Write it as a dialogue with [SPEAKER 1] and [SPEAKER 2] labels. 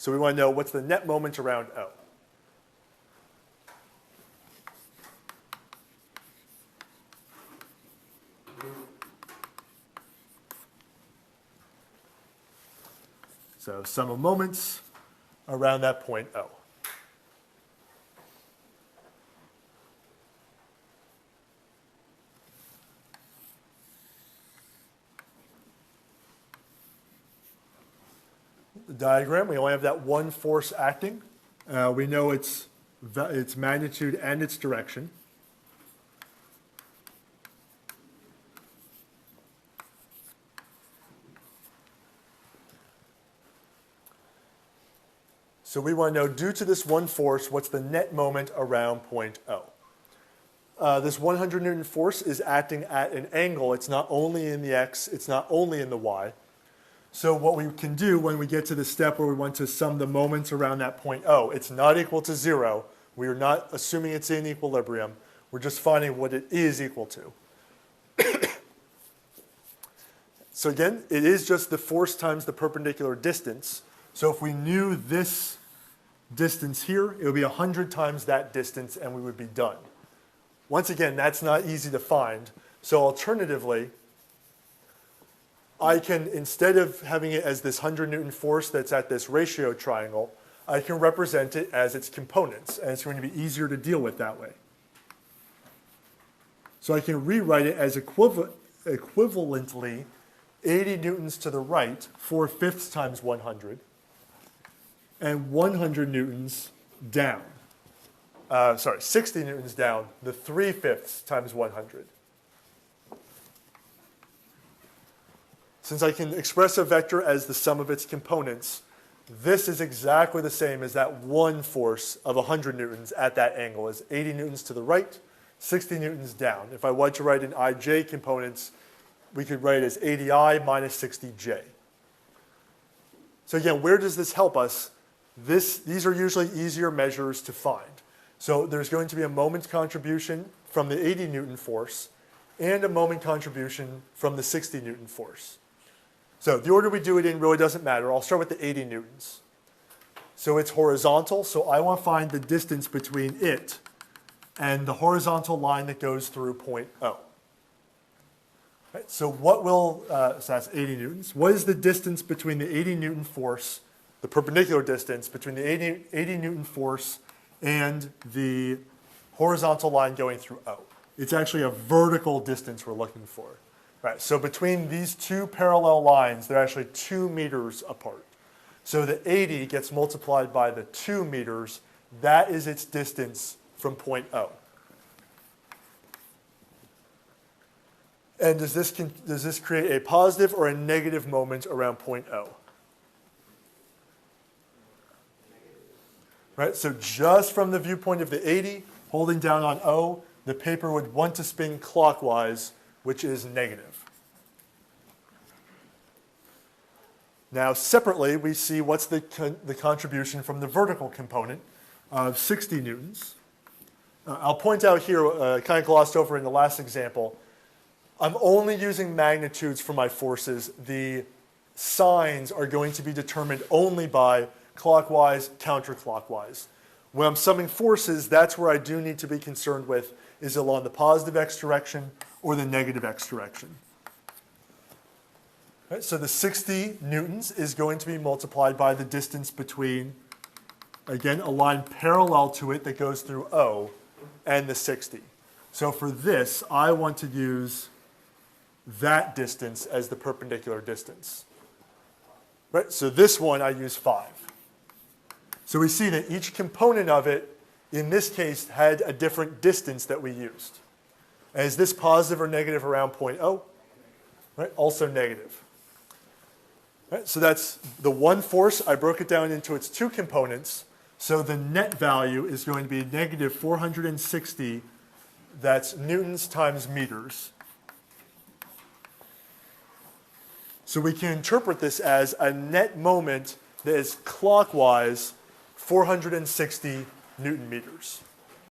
[SPEAKER 1] So we want to know what's the net moment around O. So sum of moments around that point O. The diagram, we only have that one force acting. We know its magnitude and its direction. So we want to know, due to this one force, what's the net moment around point O. This 100 Newton force is acting at an angle. It's not only in the x, it's not only in the y. So what we can do when we get to the step where we want to sum the moments around that point O, it's not equal to 0. We are not assuming it's in equilibrium. We're just finding what it is equal to. So again, it is just the force times the perpendicular distance. So if we knew this distance here, it would be 100 times that distance and we would be done. Once again, that's not easy to find. So alternatively, I can, instead of having it as this 100 Newton force that's at this ratio triangle, I can represent it as its components, and it's going to be easier to deal with that way. So I can rewrite it as equivalently 80 newtons to the right, 4/5 times 100, and 100 newtons down. 60 newtons down, the 3/5 times 100. Since I can express a vector as the sum of its components, this is exactly the same as that one force of 100 newtons at that angle, is 80 newtons to the right, 60 newtons down. If I wanted to write in ij components, we could write it as 80i minus 60j. So again, where does this help us? These are usually easier measures to find. So there's going to be a moment contribution from the 80 Newton force and a moment contribution from the 60 Newton force. So the order we do it in really doesn't matter. I'll start with the 80 newtons. So it's horizontal, so I want to find the distance between it and the horizontal line that goes through point O. Right, so what will, so that's 80 newtons. What is the distance between the 80 Newton force, the perpendicular distance between the 80 Newton force and the horizontal line going through O? It's actually a vertical distance we're looking for. Right, so between these two parallel lines, they're actually 2 meters apart. So the 80 gets multiplied by the 2 meters. That is its distance from point O. And does this create a positive or a negative moment around point O? Right, so just from the viewpoint of the 80, holding down on O, the paper would want to spin clockwise, which is negative. Now, separately, we see what's the contribution from the vertical component of 60 newtons. I'll point out here, kind of glossed over in the last example, I'm only using magnitudes for my forces. The signs are going to be determined only by clockwise, counterclockwise. When I'm summing forces, that's where I do need to be concerned with, is it along the positive x direction or the negative x direction. Right, so the 60 newtons is going to be multiplied by the distance between, again, a line parallel to it that goes through O and the 60. So for this, I want to use that distance as the perpendicular distance. Right, so this one I use 5. So we see that each component of it, in this case, had a different distance that we used. And is this positive or negative around point O? Right, also negative. Right, so that's the one force. I broke it down into its two components. So the net value is going to be negative 460. That's newtons times meters. So we can interpret this as a net moment that is clockwise 460 Newton meters.